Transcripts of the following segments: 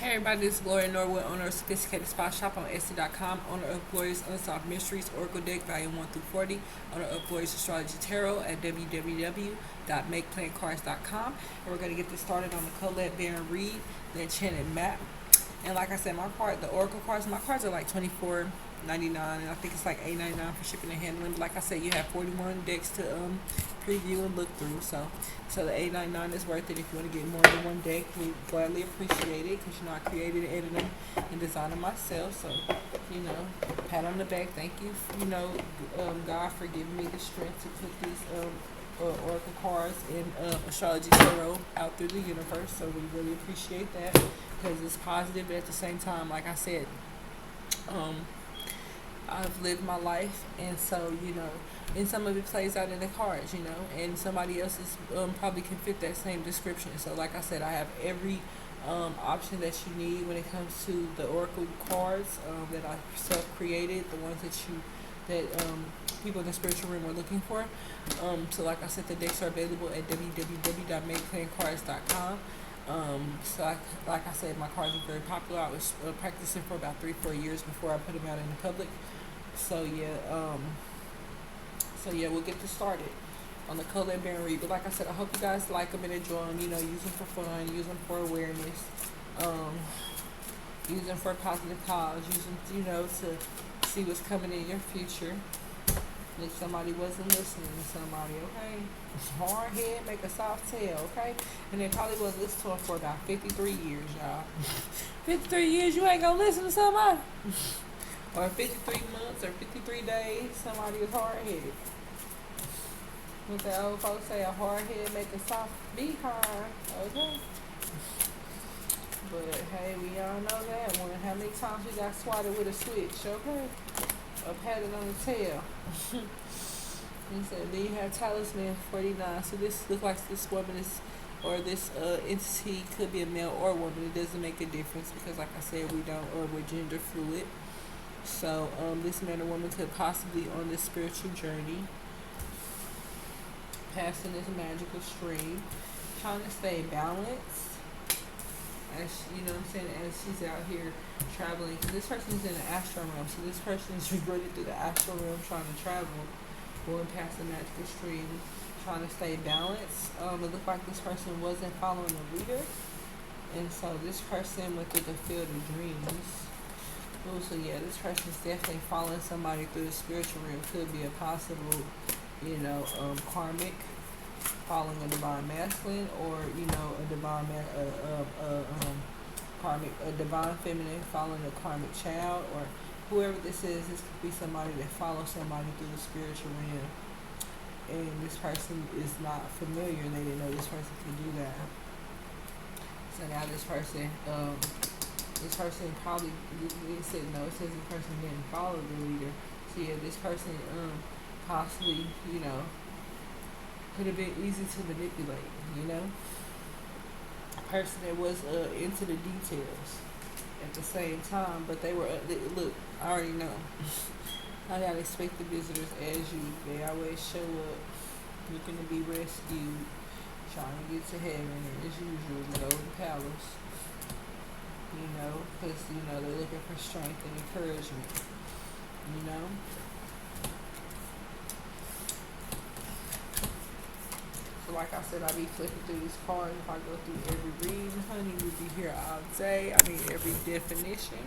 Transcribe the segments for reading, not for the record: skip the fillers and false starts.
Hey everybody, this is Gloria Norwood, owner of Sophisticated Spot Shop on Etsy.com, owner of Gloria's Unsolved Mysteries, Oracle Deck, Volume 1 through 40, owner of Gloria's Astrology Tarot at www.makeplancards.com. And we're going to get this started on the Colette Reid, the Enchanted map. And like I said, the Oracle cards, my cards are like $24.99, and I think it's like $8.99 for shipping and handling. But like I said, you have 41 decks to preview and look through. So the $8.99 is worth it if you want to get more than one deck. We gladly appreciate it because I created, edited them, and designed them myself. So pat on the back. Thank you, God for giving me the strength to put these Oracle cards and Astrology Tarot out through the universe. So we really appreciate that because it's positive, but at the same time, like I said, I've lived my life, and so and some of it plays out in the cards, and somebody else is probably can fit that same description. So like I said, I have every option that you need when it comes to the Oracle cards that I self-created, the ones that people in the spiritual room are looking for. So like I said, the decks are available at www.makeplancards.com. Like I said, my cards are very popular. I was practicing for about 3-4 years before I put them out in the public. So we'll get this started on the Colette Reid. But like I said, I hope you guys like them and enjoy them. Use them for fun, use them for awareness, use them for a positive cause, use them, to see what's coming in your future. If somebody wasn't listening to somebody, okay? Hard head, make a soft tail, okay? And they probably wasn't listening to them for about 53 years, y'all. 53 years, you ain't gonna listen to somebody? Or 53 months or 53 days, somebody is hard-headed. What the old folks say, a hard head make a soft behind, okay? But hey, we all know that one. How many times we got swatted with a switch, okay? Or patted on the tail. He said, then you have Talisman 49. So this looks like this woman is, or this entity could be a male or a woman. It doesn't make a difference because, like I said, we're gender fluid. So this man or woman could possibly on this spiritual journey, passing this magical stream, trying to stay balanced. As as she's out here traveling. This person's in the astral realm, so this person is running through the astral realm, trying to travel, going past the magical stream, trying to stay balanced. It looked like this person wasn't following the leader, and so this person went through the field of dreams. Oh, so this person's definitely following somebody through the spiritual realm. Could be a possible, karmic, following a divine masculine, or a divine karmic, a divine feminine following a karmic child, or whoever this is. This could be somebody that follows somebody through the spiritual realm, and this person is not familiar, and they didn't know this person could do that. So now this person probably, it said no, it says this person didn't follow the leader. So this person possibly, could have been easy to manipulate, a person that was into the details at the same time, but they were, look, I already know. I got expected visitors as you. They always show up looking to be rescued, trying to get to heaven, as usual, the golden palace. Because, they're looking for strength and encouragement, So like I said, I be flipping through these cards. If I go through every reading, honey, we'll be here all day. I mean, every definition.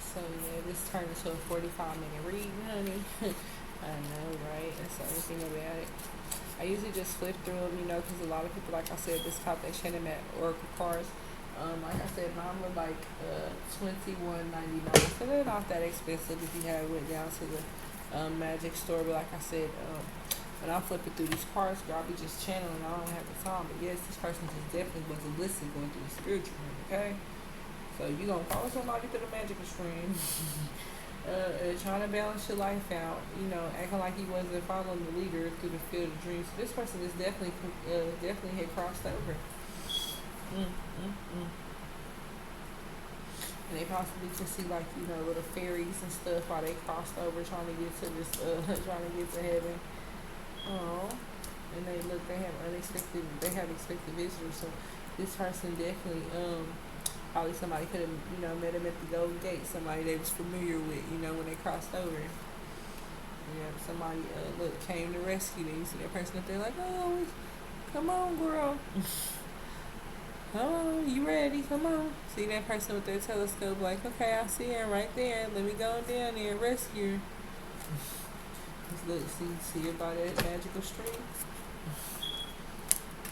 So, this turned into a 45-minute reading, honey. I know, right? That's the only thing about it. I usually just flip through them, because a lot of people, like I said, this top that Enchanted map Oracle cards. Like I said, mine were like $21.99, so they're not that expensive if you went down to the magic store. But like I said, when I'm flipping through these cards, girl, I'll be just channeling. I don't have the time. But yes, this person just definitely wasn't listening, going through the spiritual room, okay? So you're going to follow somebody through the magical stream. Trying to balance your life out, acting like he wasn't following the leader through the field of dreams. So this person is definitely had crossed over. And they possibly could see little fairies and stuff while they crossed over trying to get to this, trying to get to heaven. Oh, and they have expected visitors. So this person definitely, probably somebody could have, met him at the Golden Gate. Somebody they was familiar with, when they crossed over. Yeah, somebody came to rescue them. You see that person up there like, oh, come on, girl. Come on, you ready? Come on. See that person with their telescope like, okay, I see her right there. Let me go down there and rescue her. Just look, see about that magical stream?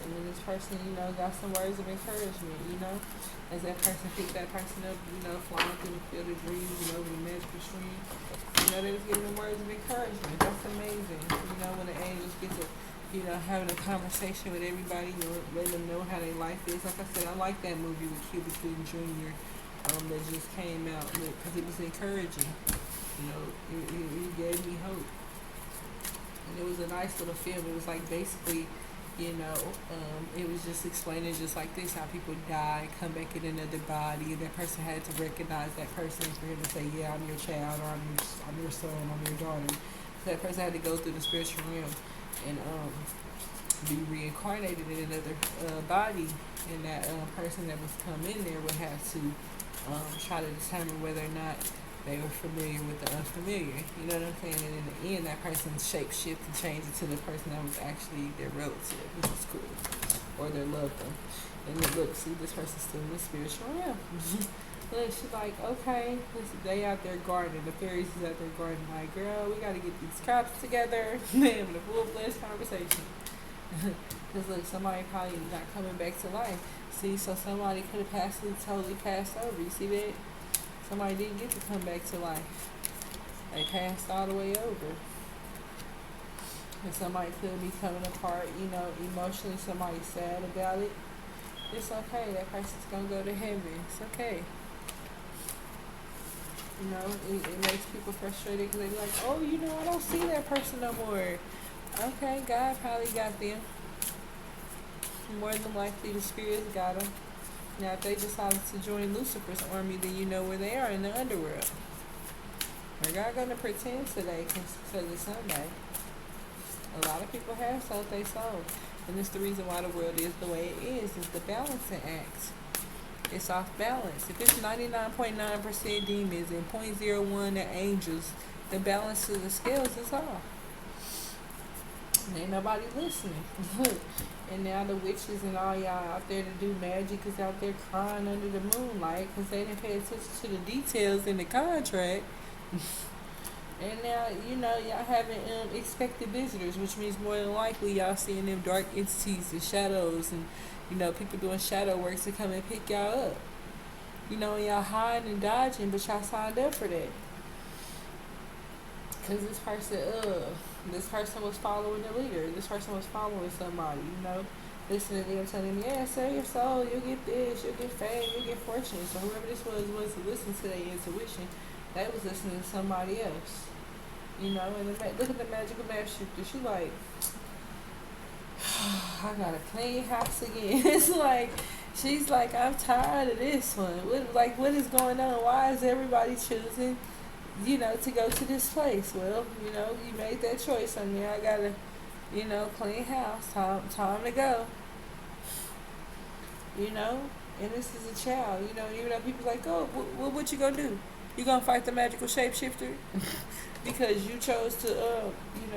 And then this person, got some words of encouragement, as that person picked that person up, flying through the field of dreams, over the magical stream. They was giving them words of encouragement. That's amazing. When the angels get to, having a conversation with everybody, letting them know how their life is. Like I said, I like that movie with Cuba Gooding Jr. That just came out because it was encouraging. It gave me hope. And it was a nice little film. It was like basically, it was just explaining just like this, how people die, come back in another body, and that person had to recognize that person for him to say, yeah, I'm your child, or I'm your son, I'm your daughter. So that person had to go through the spiritual realm and be reincarnated in another body, and that person that was come in there would have to try to determine whether or not they were familiar with the unfamiliar. You know what I'm saying? And in the end, that person shape shift and change it to the person that was actually their relative, which is cool, or their loved one. And then look, see, this person's still in the spiritual realm. Look, she's like, okay, they out there gardening. The fairies is out there gardening. Like, girl, we got to get these crops together. They having a full-fledged conversation. Because look, somebody probably not coming back to life. See, so somebody could have totally passed over. You see that? Somebody didn't get to come back to life. They passed all the way over. And somebody could be coming apart, emotionally. Somebody's sad about it. It's okay. That person's going to go to heaven. It's okay. It makes people frustrated because they be like, oh, I don't see that person no more. Okay, God probably got them. More than likely, the spirits got them. Now, if they decided to join Lucifer's army, then you know where they are, in the underworld. They're not going to pretend today because it's Sunday. A lot of people have sold their soul. And it's the reason why the world is the way it is the balancing act. It's off balance. If it's 99.9% demons and 0.01 the angels, the balance of the scales is off. Ain't nobody listening. And now the witches and all y'all out there to do magic is out there crying under the moonlight because they didn't pay attention to the details in the contract. And now, y'all having expected visitors, which means more than likely y'all seeing them dark entities and shadows and, people doing shadow work to come and pick y'all up. And y'all hiding and dodging, but y'all signed up for that. Because this person was following the leader. This person was following somebody, listening to them telling them, yeah, sell your soul, you'll get this, you'll get fame, you'll get fortune. So whoever this was to listen to their intuition, they was listening to somebody else. And look at the magical map shifter. She like, I got a clean house again. It's like, she's like, I'm tired of this one. What is going on? Why is everybody choosing, to go to this place? Well, you made that choice on me. I got a, clean house. Time to go. And this is a child. Even though people like, oh, what you gonna do? You gonna fight the magical shapeshifter? Because you chose to,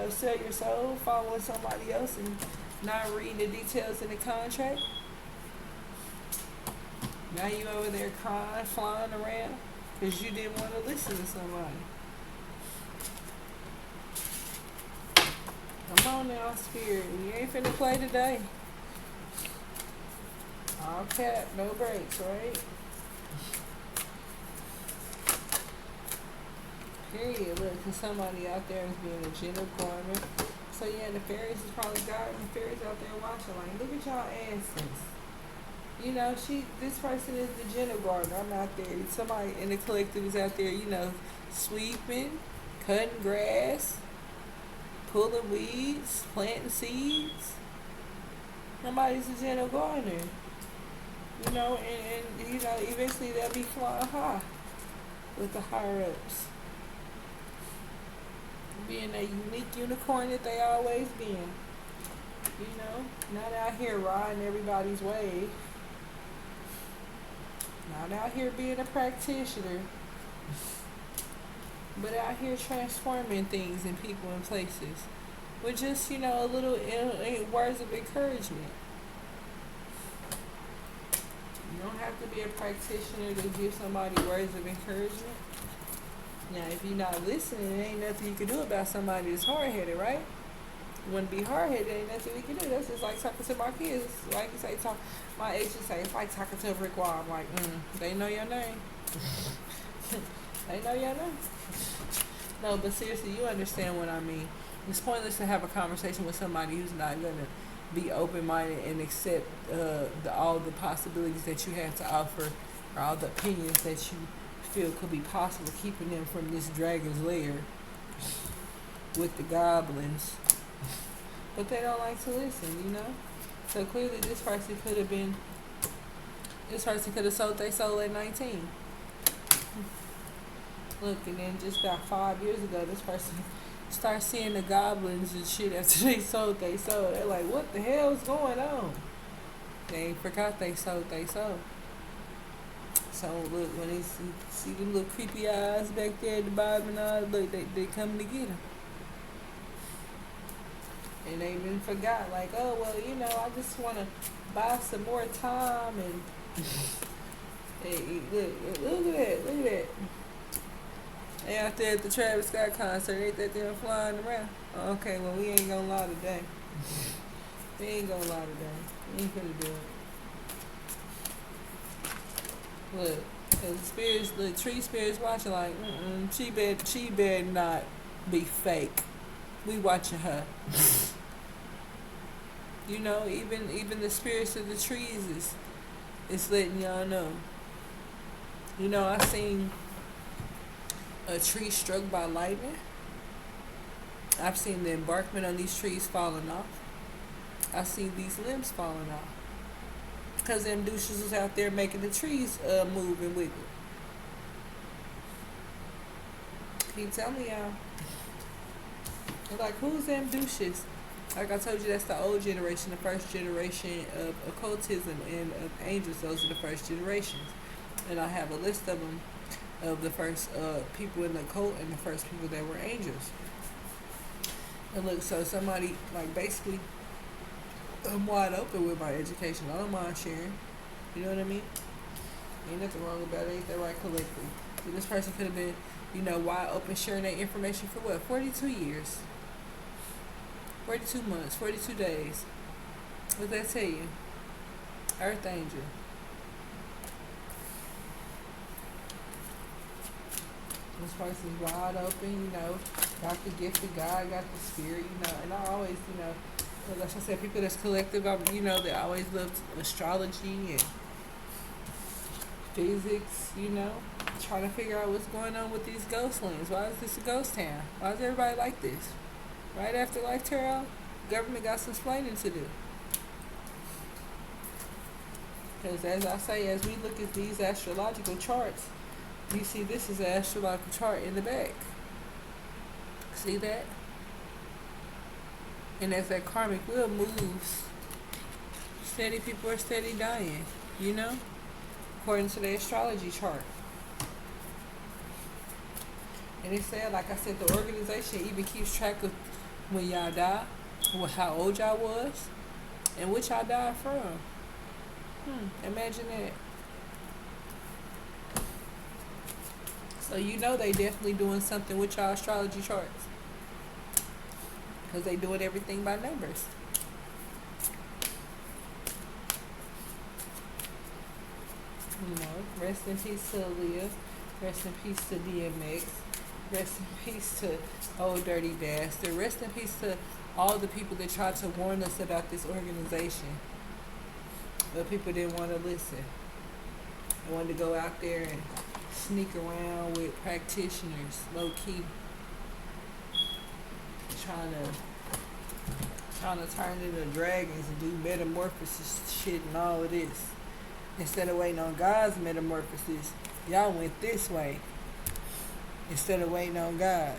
sell your soul, following somebody else and not reading the details in the contract? Now you over there crying, flying around because you didn't want to listen to somebody. Come on now, spirit. You ain't finna play today. All cap, no breaks, right? Period. Look, because somebody out there is being a gentle garment. So yeah, the fairies is probably guarding the fairies out there watching. Like, look at y'all asses. This person is the gentle gardener. I'm out there. Somebody in the collective is out there, sweeping, cutting grass, pulling weeds, planting seeds. Somebody's a gentle gardener. And eventually they'll be flying high with the higher ups. Being that unique unicorn that they always been. You know, not out here riding everybody's wave. Not out here being a practitioner, but out here transforming things and people and places with just, a little words of encouragement. You don't have to be a practitioner to give somebody words of encouragement. Now, if you're not listening, there ain't nothing you can do about somebody that's hard-headed, right? You want to be hard-headed, ain't nothing we can do. That's just like talking to my kids. Like you say, my age just say, it's like talking to a brick wall. I'm like, they know your name. They know your name. No, but seriously, you understand what I mean. It's pointless to have a conversation with somebody who's not going to be open-minded and accept all the possibilities that you have to offer, or all the opinions that you feel could be possible, keeping them from this dragon's lair with the goblins. But they don't like to listen, So clearly this person could have sold their soul at 19. Look, and then just about 5 years ago, this person started seeing the goblins and shit after they sold their soul. They're like, what the hell's going on? They ain't forgot they sold their soul. So look, when they see them little creepy eyes back there at the bottom and all, look, they coming to get them. And they been forgot, like, oh, well, I just want to buy some more time. And hey, look at that. They out there at the Travis Scott concert, ain't that them flying around? Oh, okay, well, we ain't gonna lie today. We ain't gonna lie today. We ain't gonna do it. Look, the tree spirits watching like, she better not be fake. We watching her. Even the spirits of the trees is letting y'all know. I seen a tree struck by lightning. I've seen the embarkment on these trees falling off. I've seen these limbs falling off. Because them douches was out there making the trees move and wiggle. Keep telling y'all. They're like, who's them douches? Like I told you, that's the old generation, the first generation of occultism and of angels. Those are the first generations. And I have a list of them, of the first people in the occult and the first people that were angels. And look, so somebody, like, basically, I'm wide open with my education. I don't mind sharing. You know what I mean? Ain't nothing wrong about it. Ain't that right, collectively? So this person could have been, wide open sharing that information for what? 42 years. 42 months, 42 days. What that tell you? Earth angel. This person's wide open, got the gift of God, got the spirit, and I always, like I said, people that's collective, they always loved astrology and physics, trying to figure out what's going on with these ghost lands. Why is this a ghost town? Why is everybody like this? Right after Life Tarot, government got some explaining to do. Because as I say, as we look at these astrological charts, you see this is an astrological chart in the back. See that? And as that karmic wheel moves, steady people are steady dying, according to the astrology chart. And it said, like I said, the organization even keeps track of when y'all die, how old y'all was, and what y'all died from. Imagine that. So they definitely doing something with y'all astrology charts. Because they doing everything by numbers. Rest in peace to Aaliyah. Rest in peace to DMX. Rest in peace to Old Dirty Bastard. Rest in peace to all the people that tried to warn us about this organization. But people didn't want to listen. They wanted to go out there and sneak around with practitioners, low key, trying to turn into dragons and do metamorphosis shit and all of this. Instead of waiting on God's metamorphosis, y'all went this way. Instead of waiting on God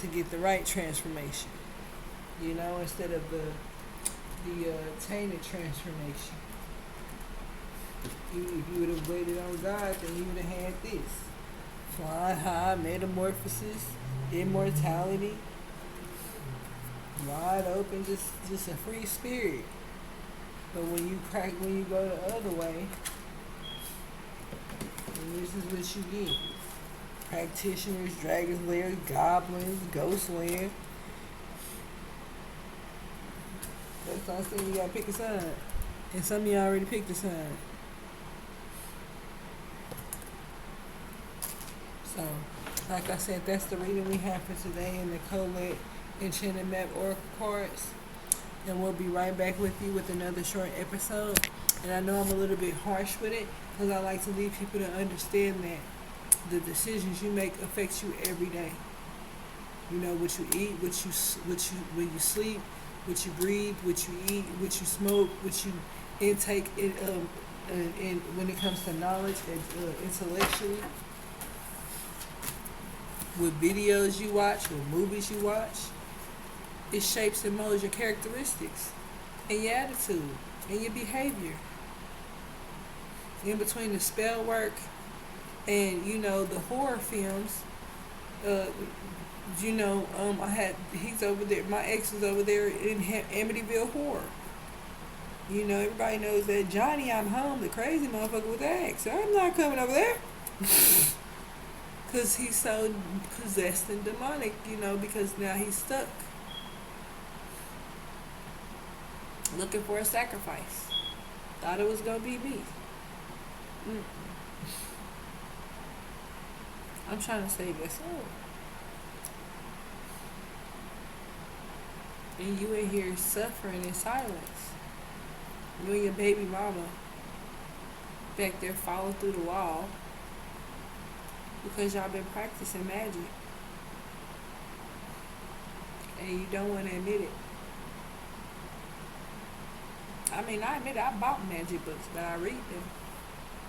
to get the right transformation. You know, instead of the tainted transformation. If you would have waited on God, then you would have had this. Flying high, metamorphosis, immortality, wide open, just a free spirit. But when you go the other way, and this is what you get. Practitioners, dragon layers, goblins, ghost land. That's what I'm saying, you gotta pick a side. And some of y'all already picked a side. So, like I said, that's the reading we have for today in the Colette Enchanted Map Oracle cards. And we'll be right back with you with another short episode. And I know I'm a little bit harsh with it because I like to leave people to understand that the decisions you make affects you every day. You know, what you eat, when you sleep, what you breathe, what you eat, what you smoke, what you intake, and when it comes to knowledge and intellectually. With videos you watch, with movies you watch, it shapes and molds your characteristics and your attitude and your behavior. In between the spell work and, you know, the horror films, he's over there, my ex was over there in Amityville Horror. You know, everybody knows that Johnny, I'm home, the crazy motherfucker with the axe. I'm not coming over there. Because he's so possessed and demonic, you know, because now he's stuck. Looking for a sacrifice. Thought it was going to be me. I'm trying to save your soul. And you in here suffering in silence. You and your baby mama back there falling through the wall. Because y'all been practicing magic. And you don't want to admit it. I mean, I admit it, I bought magic books, but I read them.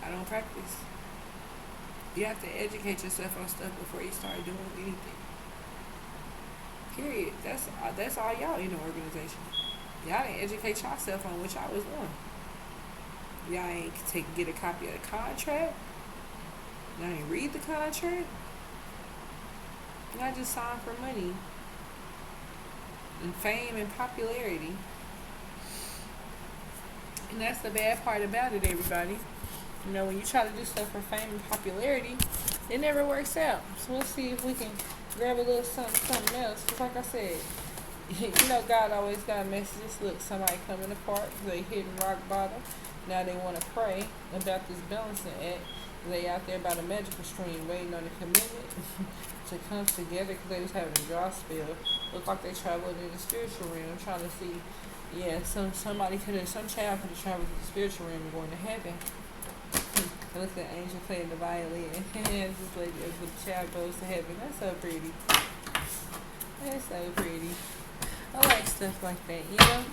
I don't practice. You have to educate yourself on stuff before you start doing anything. Period. That's all y'all in the organization. Y'all didn't educate yourself on what y'all was doing. Y'all ain't get a copy of the contract. Y'all ain't read the contract. Y'all just signed for money and fame and popularity. And that's the bad part about it, everybody. You know, when you try to do stuff for fame and popularity, it never works out. So we'll see if we can grab a little something else. Because like I said, you know, God always got messages. Look, somebody coming apart. They hitting rock bottom. Now they want to pray about this balancing act. They out there by the magical stream waiting on the commitment to come together because they was having a draw spell. Look like they traveled in the spiritual realm trying to see, some child could have traveled to the spiritual realm and going to heaven. And look at the angel playing the violin. And this lady, the child goes to heaven. That's so pretty. That's so pretty. I like stuff like that, you know?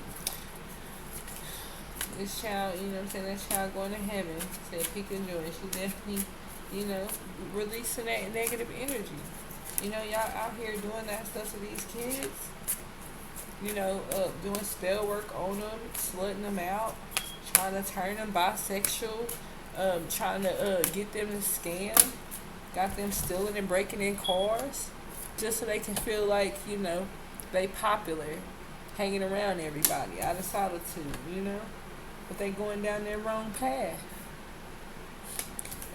This child, you know what I'm saying, that child going to heaven, said peak and joy. She definitely, you know, releasing that negative energy. You know, y'all out here doing that stuff to these kids. You know, doing spell work on them, slutting them out, trying to turn them bisexual, trying to get them to scam, got them stealing and breaking in cars, just so they can feel like, you know, they popular, hanging around everybody, out of solitude, you know? But they going down their wrong path.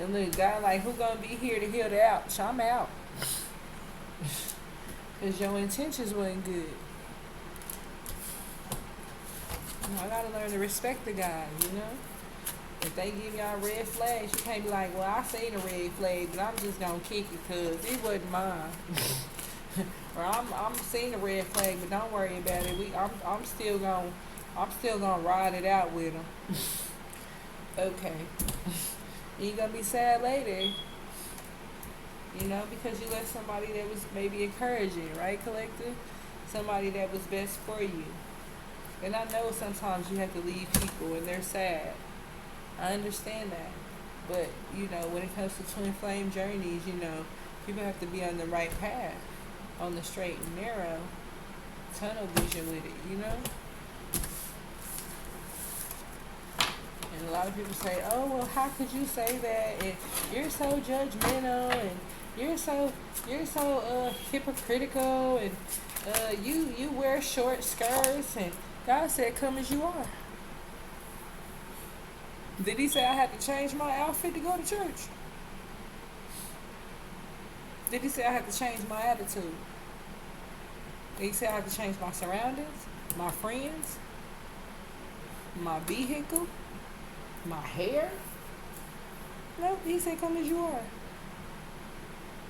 And look, God like, who gonna be here to heal the ouch? I'm out. Because your intentions wasn't good. You know, I gotta learn to respect the guys, you know? If they give y'all red flags, you can't be like, well, I seen a red flag, but I'm just gonna kick it because it wasn't mine. Or I'm seeing a red flag, but don't worry about it. I'm still gonna ride it out with them. Okay. You're gonna be sad later. You know, because you let somebody that was maybe encouraging, right, collective? Somebody that was best for you. And I know sometimes you have to leave people and they're sad. I understand that. But, you know, when it comes to twin flame journeys, you know, people have to be on the right path, on the straight and narrow. tunnel vision with it, you know? And a lot of people say, oh, well, how could you say that? And you're so judgmental, and you're so hypocritical, and you wear short skirts, and God said, come as you are. Did he say I had to change my outfit to go to church? Did he say I had to change my attitude? Did he say I had to change my surroundings, my friends, my vehicle, my hair? No, he said come as you are.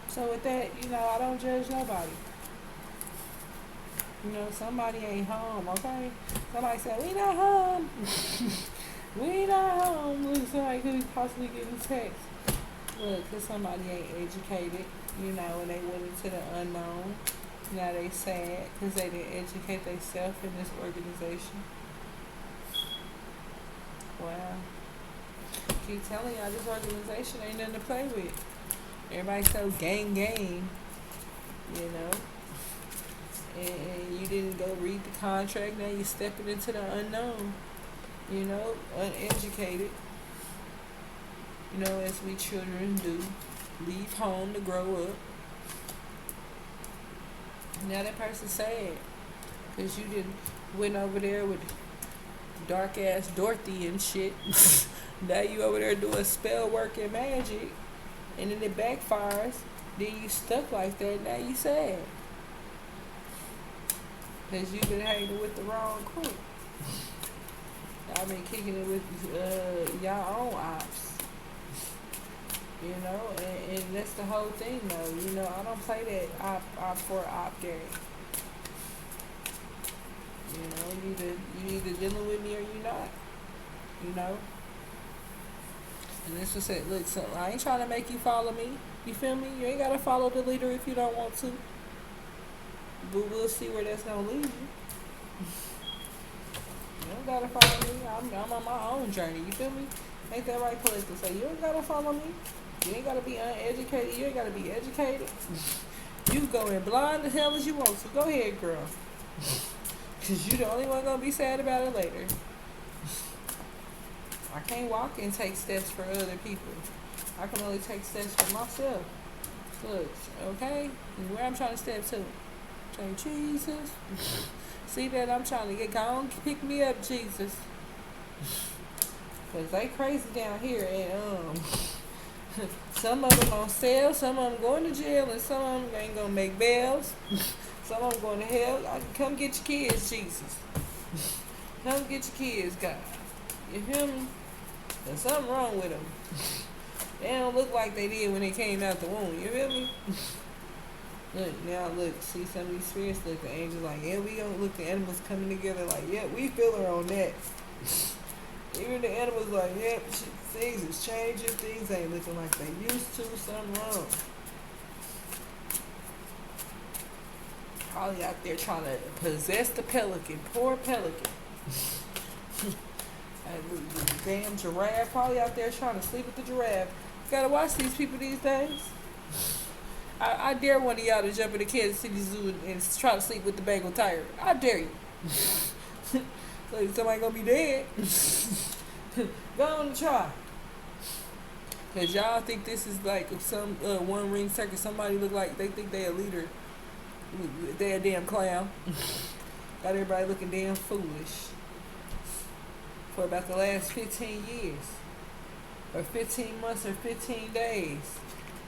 So with that, I don't judge nobody. Somebody ain't home, okay? Somebody said, we not home. We not home. Look, somebody could be possibly getting text. Look, because somebody ain't educated, and they went into the unknown. Now they sad because they didn't educate themselves in this organization. Wow. Keep telling y'all, this organization ain't nothing to play with. Everybody's so gang, and you didn't go read the contract. Now you're stepping into the unknown, uneducated, as we children do, leave home to grow up. Now that person's sad because you didn't went over there with dark ass Dorothy and shit. Now you over there doing spell work and magic, and then it backfires. Then you stuck like that. Now you sad because you been hanging with the wrong crew. I've been kicking it with y'all own ops. And that's the whole thing though. I don't play that op for op game. You either dealing with me or you not. And this was it. Look, so I ain't trying to make you follow me. You feel me? You ain't gotta follow the leader if you don't want to. But we'll see where that's gonna lead you. You don't gotta follow me. I'm on my own journey. You feel me? Ain't that right, Colette? So you don't gotta follow me. You ain't gotta be uneducated. You ain't gotta be educated. You go in blind the hell as you want to. Go ahead, girl. Cause you the only one gonna be sad about it later. I can't walk and take steps for other people. I can only take steps for myself. Look, okay? And where I'm trying to step to. Say, Jesus. See that I'm trying to get gone, pick me up, Jesus. Cause they crazy down here, and some of them on sale, some of them going to jail, and some of them ain't gonna make bails. Some of them going to hell. Come get your kids, Jesus. Come get your kids, God. You feel me? There's something wrong with them. They don't look like they did when they came out the womb. You feel me? Look, now look, see some of these spirits, look, the angels like, yeah, we gonna look, the animals coming together like, yeah, we feel her on that. Even the animals like, yeah, things is changing, things ain't looking like they used to, something wrong. Probably out there trying to possess the pelican, poor pelican. The damn giraffe, probably out there trying to sleep with the giraffe. You gotta watch these people these days. I dare one of y'all to jump in the Kansas City Zoo and try to sleep with the Bengal tiger. I dare you. So somebody gonna be dead. Go on and try. Cause y'all think this is like some one ring circus. Somebody look like they think they a leader. They a damn clown. Got everybody looking damn foolish. For about the last 15 years. Or 15 months or 15 days.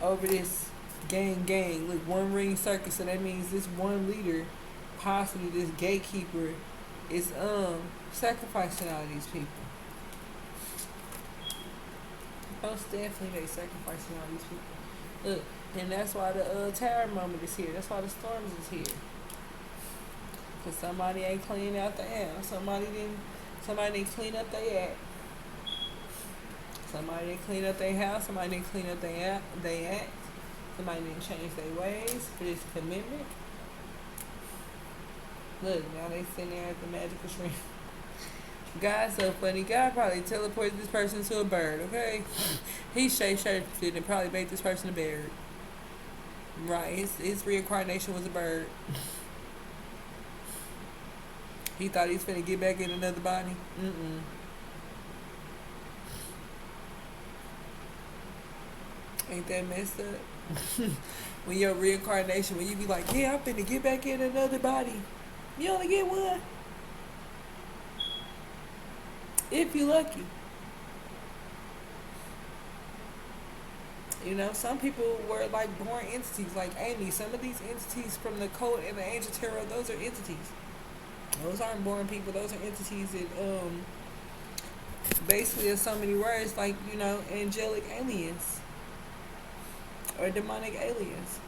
Over this gang. Look, one ring circus. So that means this one leader, possibly this gatekeeper, is sacrificing all these people. Most definitely they sacrificing all these people. Look, and that's why the tower moment is here. That's why the storms is here. Cause somebody ain't cleaning out the air. Somebody didn't clean up their act. Somebody didn't clean up their house. Somebody didn't clean up their act. Somebody didn't change their ways for this commitment. Look, now they sitting there at the magical shrimp. God's so funny. God probably teleported this person to a bird, okay? He shape-shifted and probably made this person a bird. Right, his reincarnation was a bird. He thought he was finna get back in another body. Mm-mm. Ain't that messed up? When your reincarnation, when you be like, yeah, I'm finna get back in another body. You only get one. If you're lucky. You know, some people were like born entities, like Amy. Some of these entities from the code and the angel tarot, those are entities. Those aren't born people. Those are entities that basically in so many words, like, you know, angelic aliens or demonic aliens.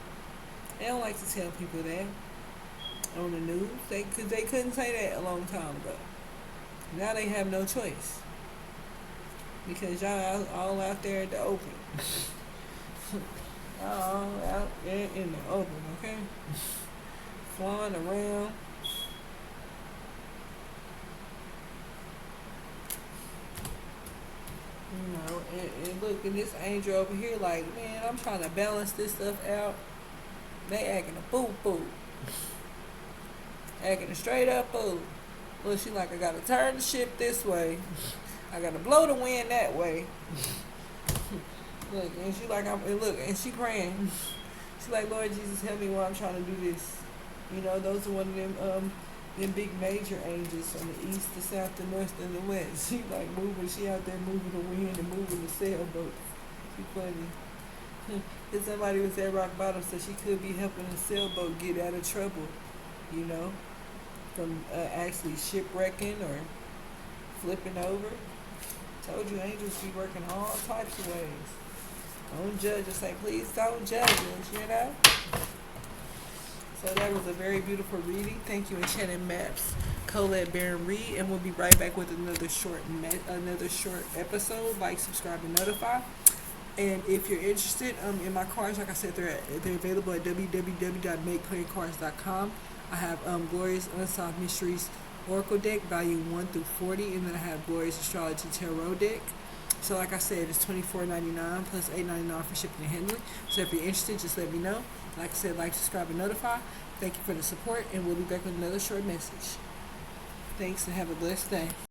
They don't like to tell people that on the news. Cause they couldn't say that a long time ago. Now they have no choice because y'all all out there in the open. All out there in the open, okay? Flying around. You know, and look, and this angel over here, like, man, I'm trying to balance this stuff out. They acting a fool. Acting a straight up fool. Look, she like, I gotta turn the ship this way. I gotta blow the wind that way. Look, and she like, and she praying. She like, Lord Jesus, help me while I'm trying to do this. You know, those are one of them big major angels from the east, the south, the north, and the west. She like moving. She out there moving the wind and moving the sailboat. She funny. If somebody was at rock bottom, so she could be helping the sailboat get out of trouble. You know, from actually shipwrecking or flipping over. Told you, angels be working all types of ways. Don't judge us. Say, please don't judge us, you know? So that was a very beautiful reading. Thank you, Enchanted Maps, Colette, Baron, Reid, and we'll be right back with another short episode. Like, subscribe, and notify. And if you're interested in my cards, like I said, they're available at www.makeplayingcards.com. I have Glorious Unsolved Mysteries Oracle deck, volume 1 through 40, and then I have Glorious Astrology Tarot deck. So like I said, it's $24.99 plus $8.99 for shipping and handling. So if you're interested, just let me know. Like I said, like, subscribe, and notify. Thank you for the support, and we'll be back with another short message. Thanks, and have a blessed day.